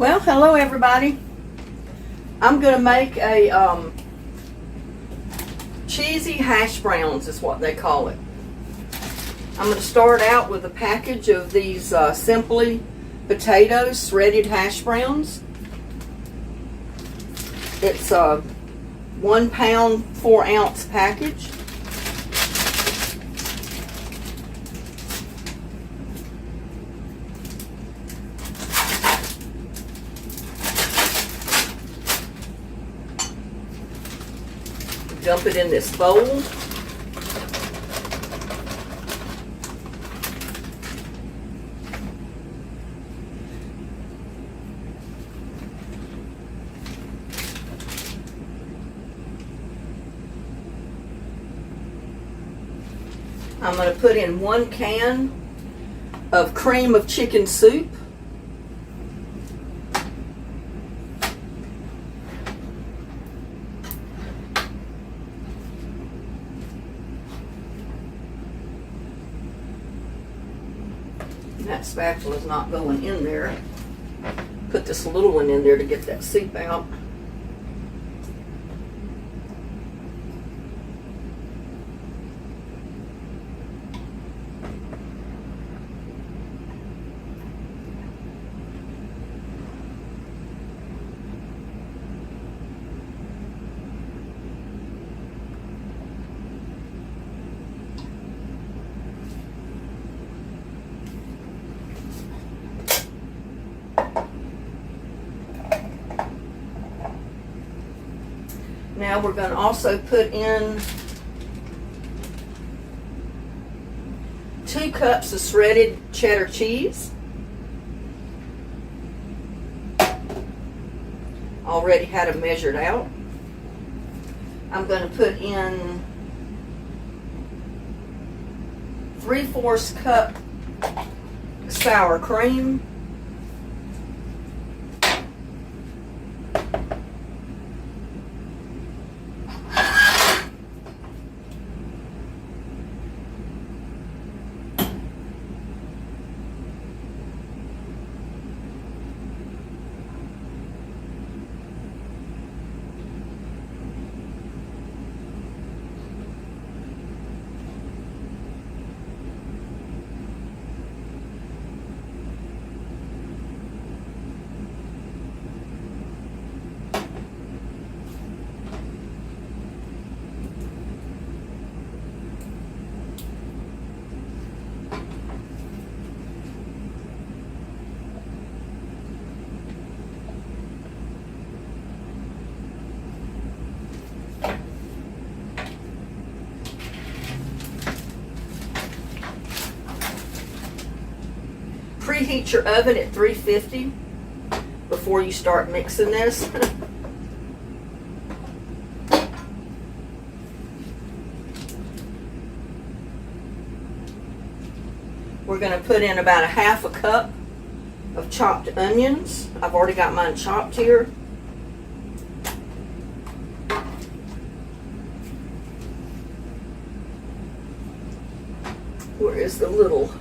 Well, hello everybody. I'm going to make a cheesy hash browns is what they call it. I'm going to start out with a package of these Simply potatoes, shredded hash browns. It's a 1 pound, 4 ounce package. Dump it in this bowl. I'm going to put in 1 can of cream of chicken soup. That spatula is not going in there. Put this little one in there to get that soup out. Now we're going to also put in 2 cups of shredded cheddar cheese. Already had it measured out. I'm going to put in 3/4 cup sour cream. Preheat your oven at 350 before you start mixing this. We're going to put in about 1/2 cup of chopped onions. I've already got mine chopped here. Where is the little...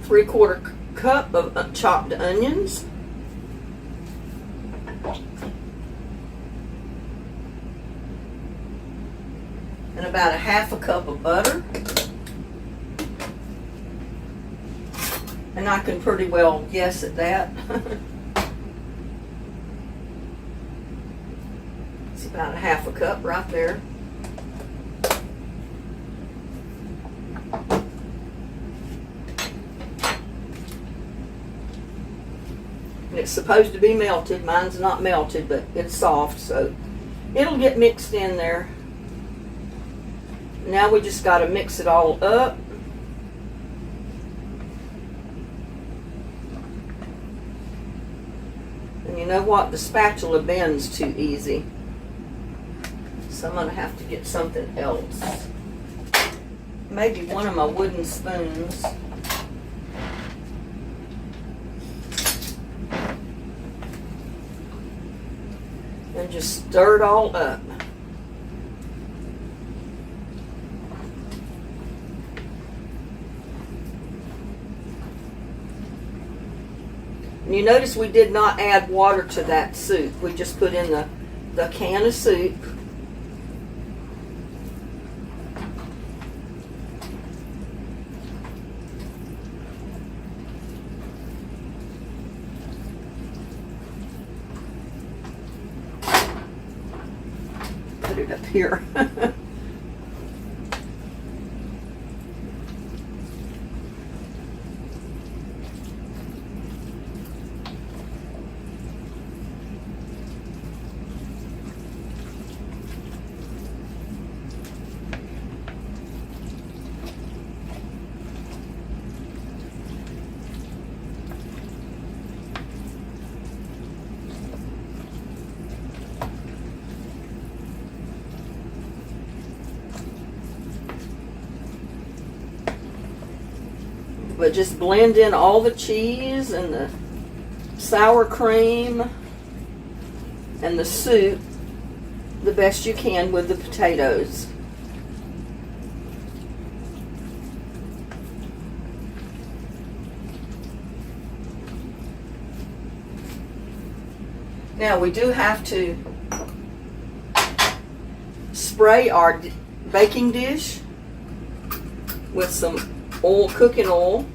Three-quarter cup of chopped onions. And about 1/2 cup of butter. And I can pretty well guess at that. It's about 1/2 cup right there. it's supposed to be melted. Mine's not melted, but it's soft, so it'll get mixed in there. Now we just got to mix it all up. And you know what? The spatula bends too easy. So I'm going to have to get something else. Maybe one of my wooden spoons. And just stir it all up. And you notice we did not add water to that soup. We just put in the can of soup. Put it up here. But just blend in all the cheese and the sour cream and the soup the best you can with the potatoes. Now we do have to spray our baking dish with some oil, cooking oil.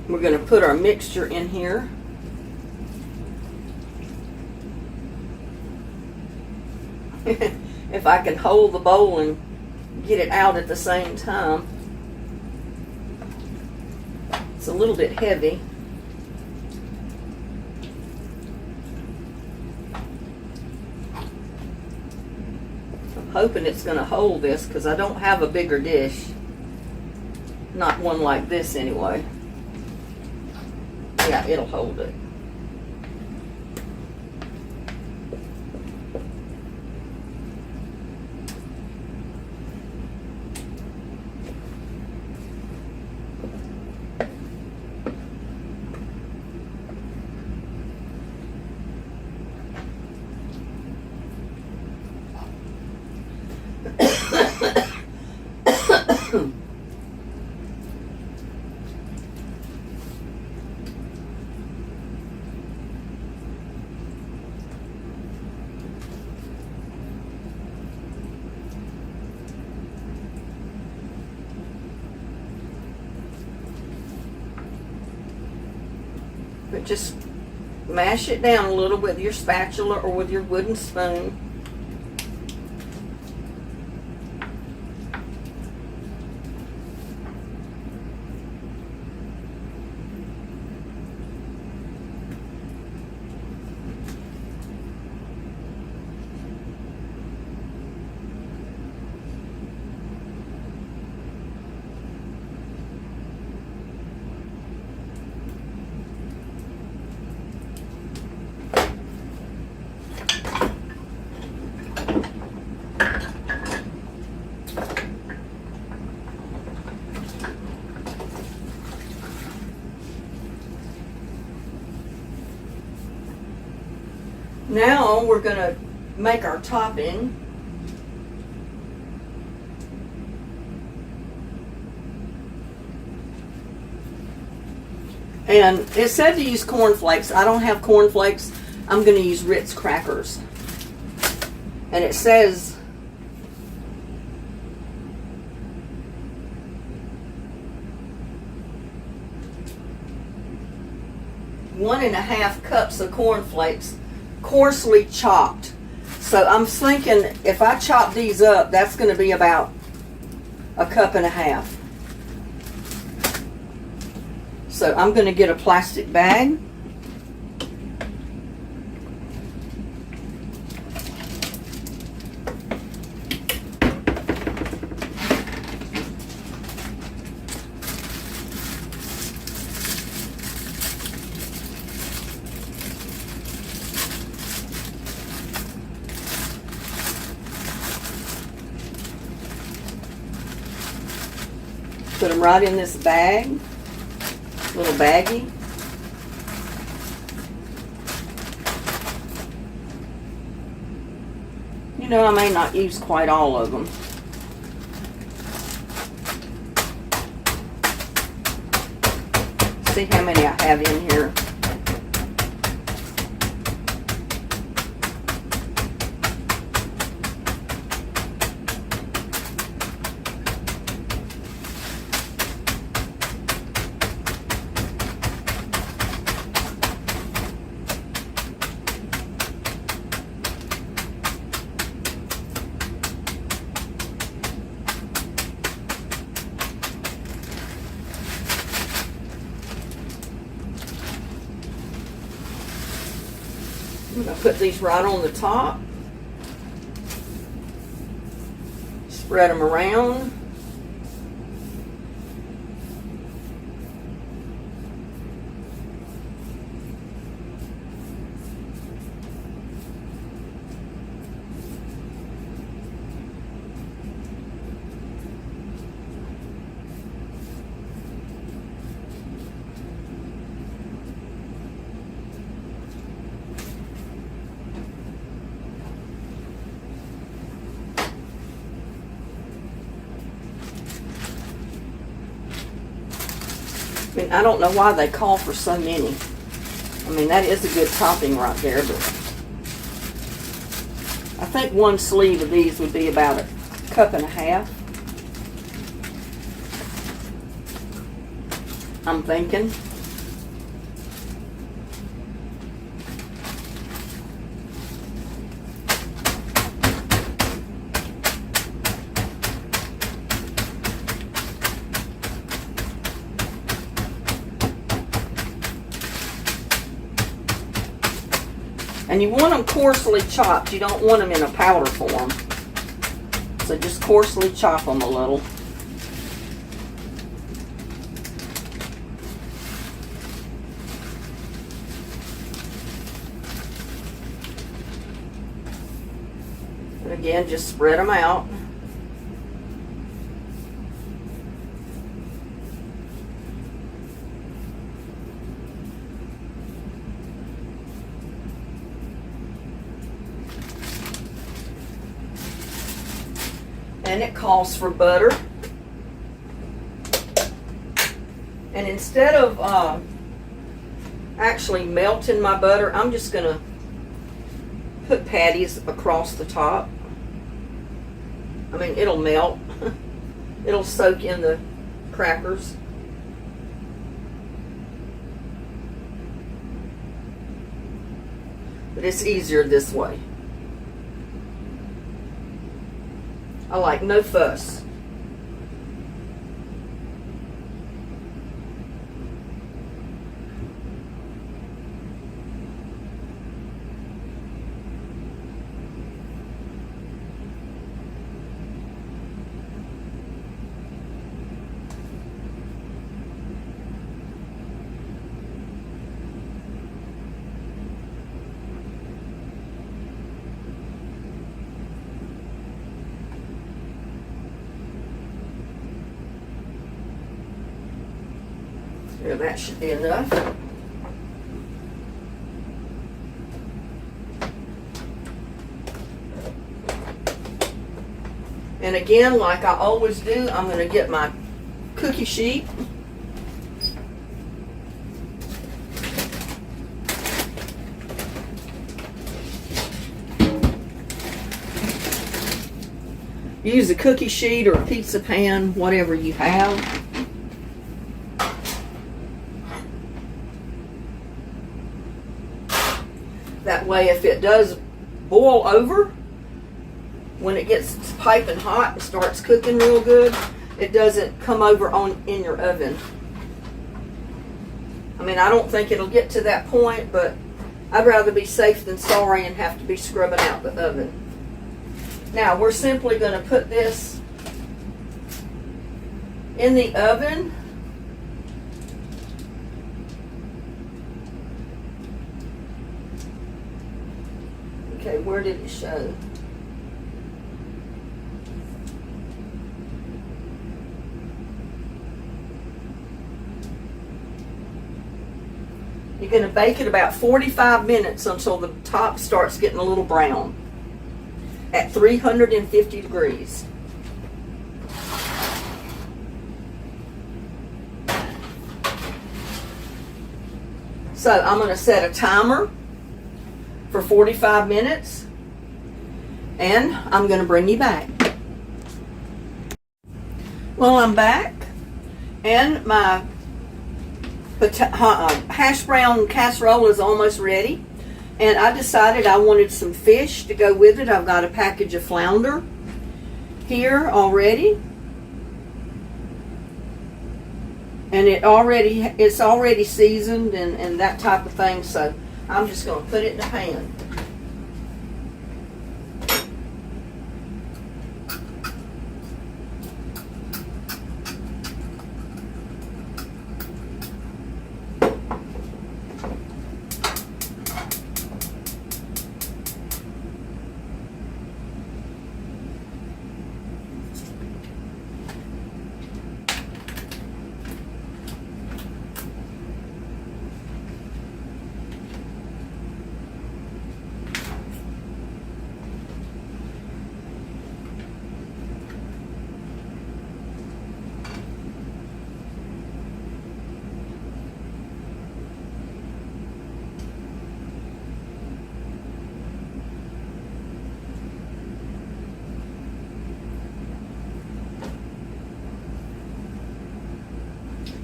We're going to put our mixture in here. If I can hold the bowl and get it out at the same time. It's a little bit heavy. I'm hoping it's going to hold this because I don't have a bigger dish. Not one like this anyway. Yeah, it'll hold it. But just mash it down a little with your spatula or with your wooden spoon. Now we're going to make our topping. And it said to use cornflakes. I don't have cornflakes. I'm going to use Ritz crackers. And it says (1.5 cups of cornflakes, coarsely chopped. So I'm thinking if I chop these up, that's going to be about a cup and a half. So I'm going to get a plastic bag. Put them right in this bag, little baggie. You know, I may not use quite all of them. See how many I have in here. I'm going to put these right on the top. Spread them around. I mean, I don't know why they call for so many. I mean, that is a good topping right there, but I think one sleeve of these would be about a cup and a half. I'm thinking. And you want them coarsely chopped. You don't want them in a powder form. So just coarsely chop them a little. And again, just spread them out. And it calls for butter. And instead of actually melting my butter, I'm just going to put patties across the top. I mean, it'll melt. It'll soak in the crackers. But it's easier this way. I like no fuss. Here, that should be enough. And again, like I always do, I'm going to get my cookie sheet. Use a cookie sheet or a pizza pan, whatever you have. That way, if it does boil over, when it gets piping hot and starts cooking real good, it doesn't come over in your oven. I mean, I don't think it'll get to that point, but I'd rather be safe than sorry and have to be scrubbing out the oven. Now, we're simply going to put this in the oven. Okay, where did it show? You're going to bake it about 45 minutes until the top starts getting a little brown at 350 degrees. So I'm going to set a timer for 45 minutes and I'm going to bring you back. Well, I'm back and my hash brown casserole is almost ready, and I decided I wanted some fish to go with it. I've got a package of flounder here already, and it's already seasoned and that type of thing, so I'm just going to put it in the pan.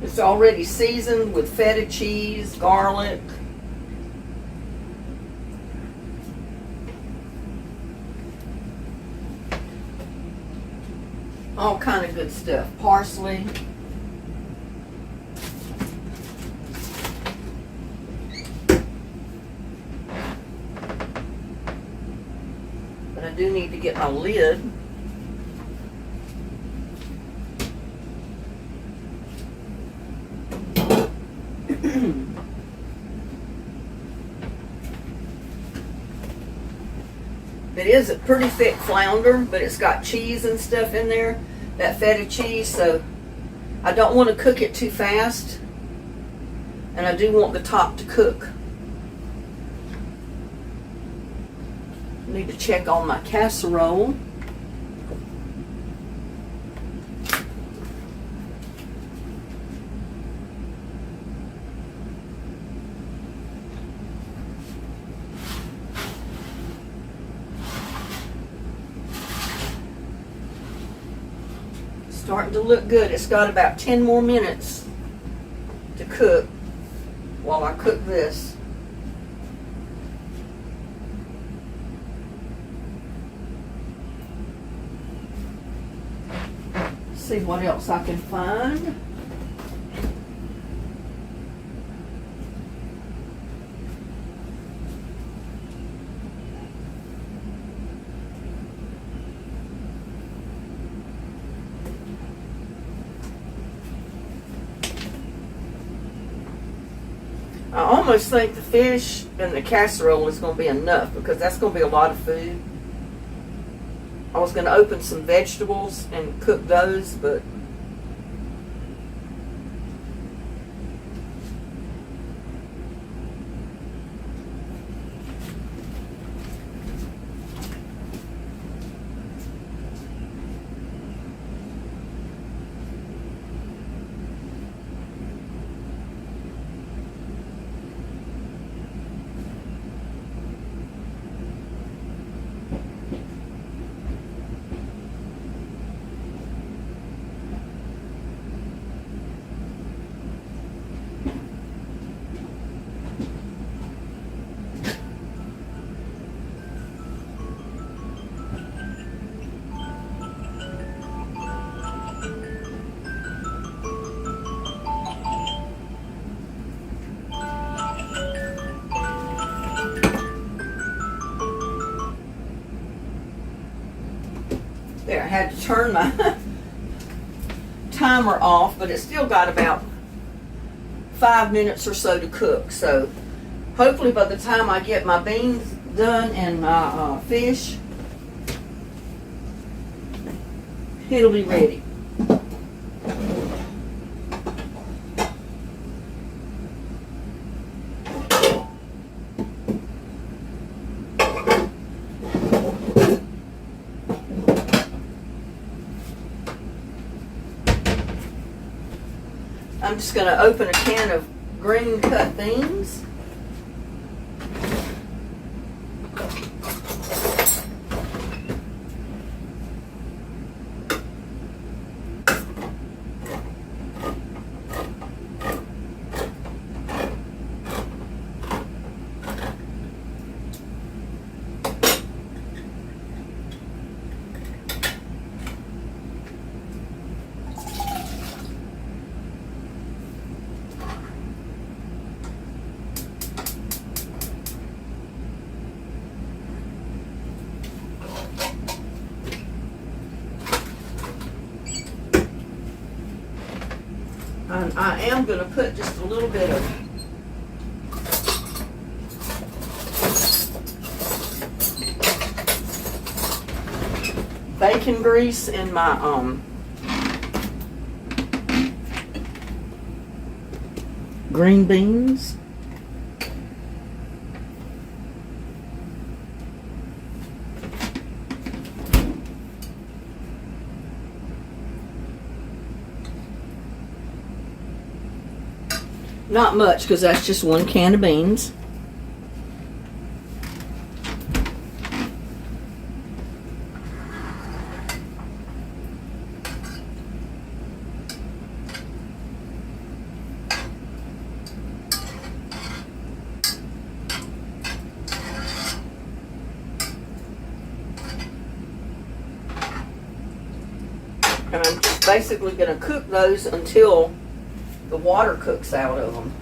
It's already seasoned with feta cheese, garlic, all kind of good stuff, parsley. But I do need to get my lid. It is a pretty thick flounder, but it's got cheese and stuff in there, that feta cheese, so I don't want to cook it too fast, and I do want the top to cook. I need to check on my casserole. Starting to look good. It's got about 10 more minutes to cook while I cook this. See what else I can find. I almost think the fish and the casserole is going to be enough because that's going to be a lot of food. I was going to open some vegetables and cook those, but turn my timer off, but it's still got about 5 minutes or so to cook. So hopefully by the time I get my beans done and my fish, it'll be ready. I'm just going to open a can of green cut beans. And I am going to put just a little bit of bacon grease in my green beans. Not much, because that's just 1 can of beans. And I'm just basically going to cook those until the water cooks out of them.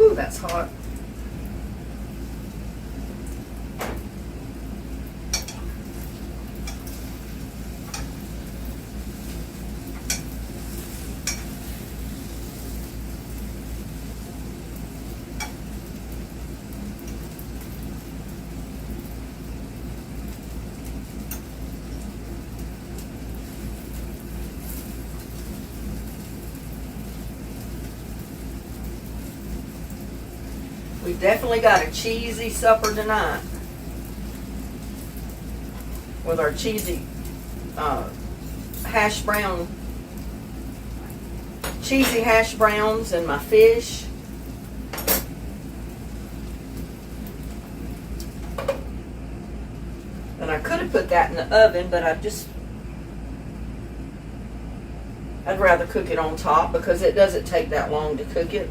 Ooh, that's hot. We definitely got a cheesy supper tonight with our cheesy hash browns and my fish. And I could have put that in the oven, but I'd rather cook it on top because it doesn't take that long to cook it.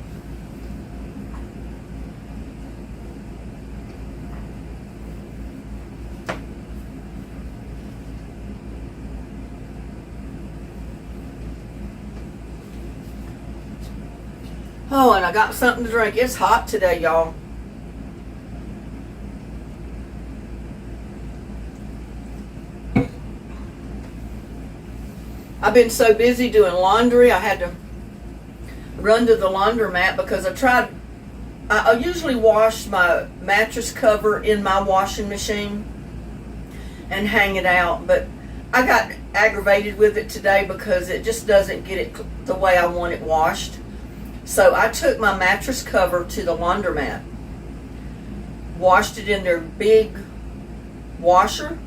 Oh, and I got something to drink. It's hot today, y'all. I've been so busy doing laundry, I had to run to the laundromat because I usually wash my mattress cover in my washing machine and hang it out, but I got aggravated with it today because it just doesn't get it the way I want it washed. So I took my mattress cover to the laundromat, washed it in their big washer,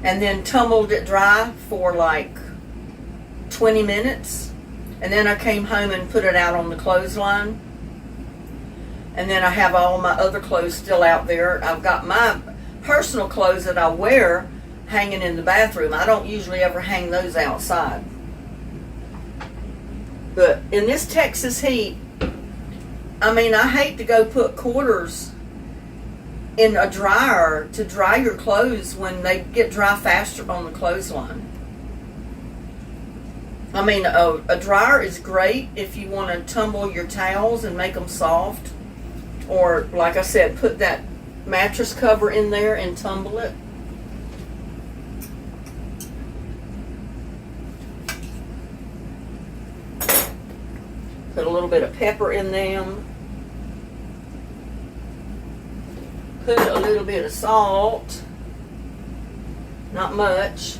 and then tumbled it dry for like 20 minutes. And then I came home and put it out on the clothesline. And then I have all my other clothes still out there. I've got my personal clothes that I wear hanging in the bathroom. I don't usually ever hang those outside. But in this Texas heat, I mean, I hate to go put quarters in a dryer to dry your clothes when they get dry faster on the clothesline. I mean, a dryer is great if you want to tumble your towels and make them soft. Or, like I said, put that mattress cover in there and tumble it. Put a little bit of pepper in them. Put a little bit of salt. Not much.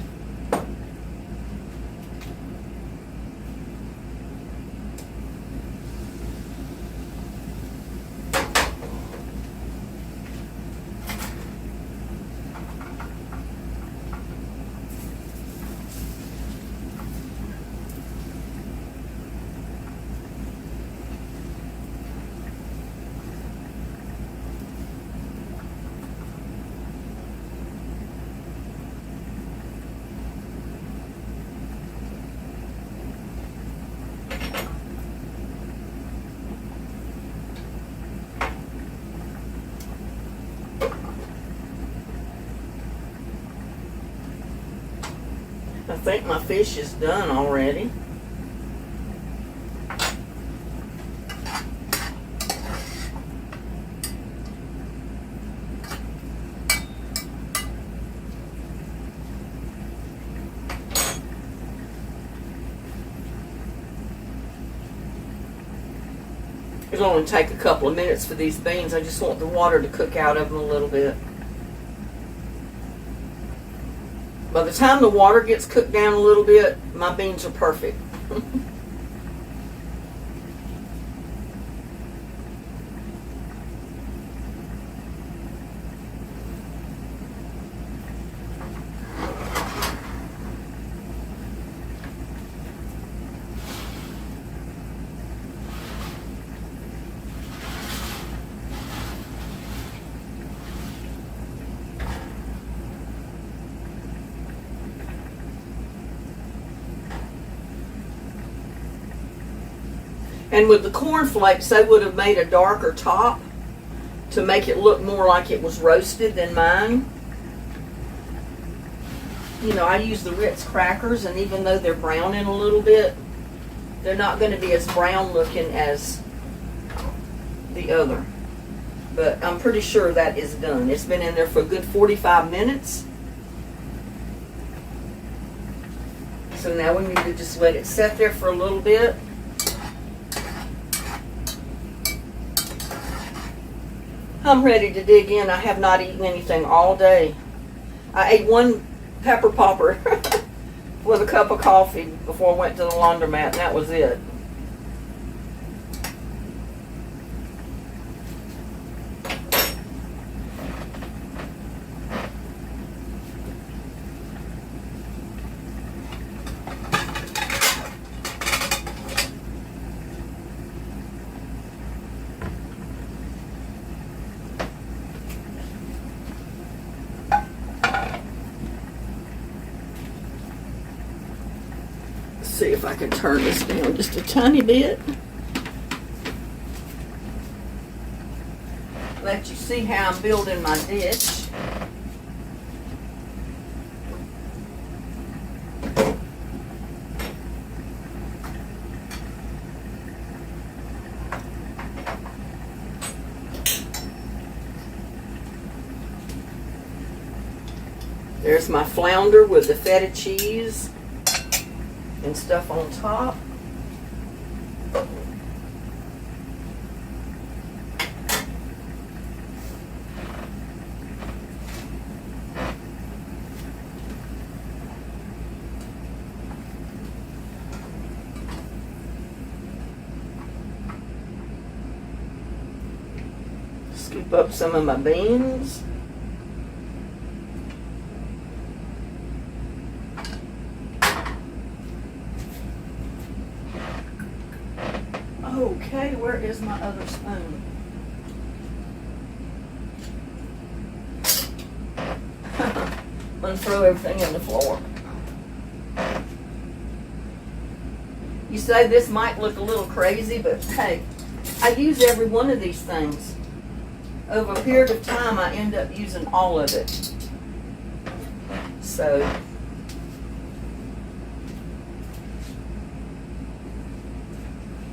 I think my fish is done already. It'll only take a couple of minutes for these beans. I just want the water to cook out of them a little bit. By the time the water gets cooked down a little bit, my beans are perfect. And with the cornflakes, they would have made a darker top to make it look more like it was roasted than mine. You know, I use the Ritz crackers, and even though they're browning a little bit, they're not going to be as brown looking as the other. But I'm pretty sure that is done. It's been in there for a good 45 minutes. So now we need to just let it sit there for a little bit. I'm ready to dig in. I have not eaten anything all day. I ate one pepper popper with a cup of coffee before I went to the laundromat, and that was it. See if I can turn this down just a tiny bit. Let you see how I'm building my dish. There's my flounder with the feta cheese and stuff on top. Scoop up some of my beans. Okay, where is my other spoon? and throw everything in the floor. You say this might look a little crazy, but hey, I use every one of these things. Over a period of time, I end up using all of it. So,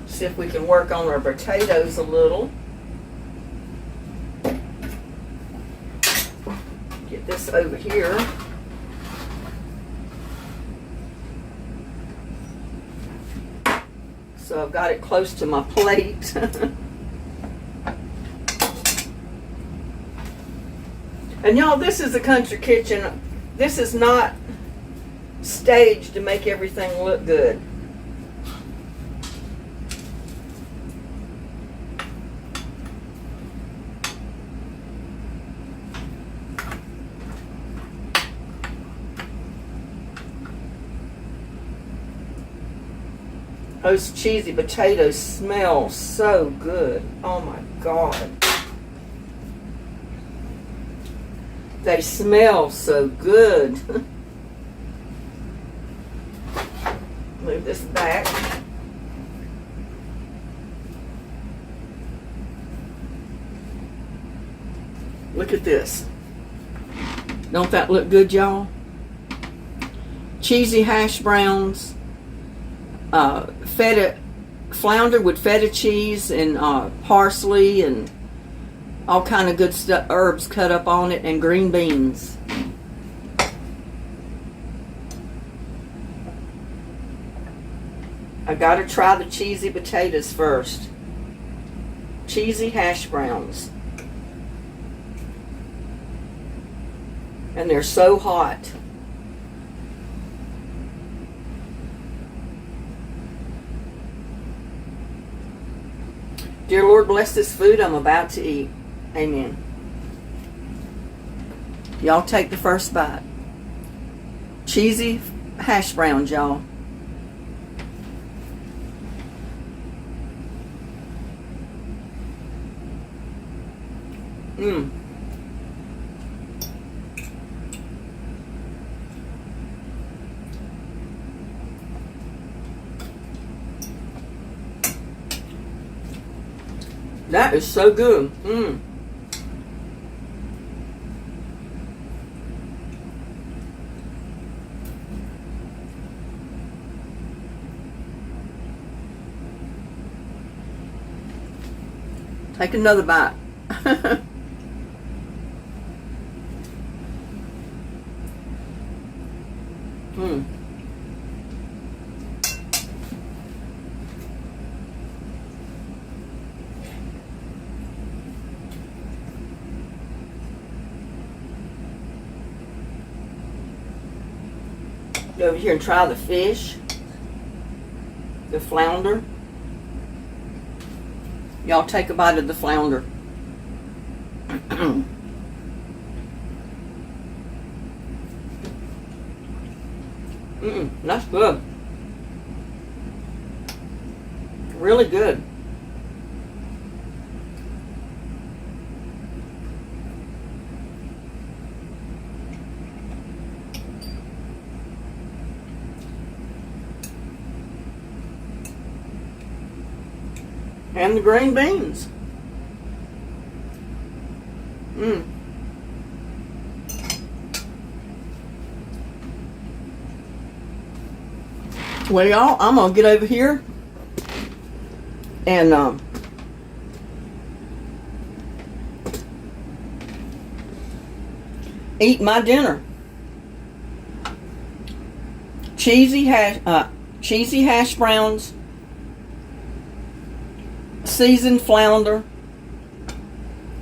see if we can work on our potatoes a little. Get this over here. So I've got it close to my plate. And y'all, this is a country kitchen. This is not staged to make everything look good. Those cheesy potatoes smell so good. Oh my God. They smell so good. Move this back. Look at this. Don't that look good, y'all? Cheesy hash browns. Feta flounder with feta cheese and parsley and all kind of good stuff, herbs cut up on it, and green beans. I gotta try the cheesy potatoes first. Cheesy hash browns. And they're so hot. Dear Lord, bless this food I'm about to eat. Amen. Y'all take the first bite. Cheesy hash browns, y'all. Mmm. That is so good. Mmm. Take another bite. Mmm. Go over here and try the fish, the flounder. Y'all take a bite of the flounder. That's good. Really good. And the green beans. Mmm. Well, y'all, I'm gonna get over here and eat my dinner. Cheesy hash browns, seasoned flounder,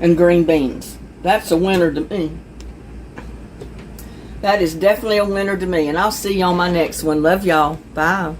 and green beans. That's a winner to me. That is definitely a winner to me. And I'll see you on my next one. Love y'all. Bye.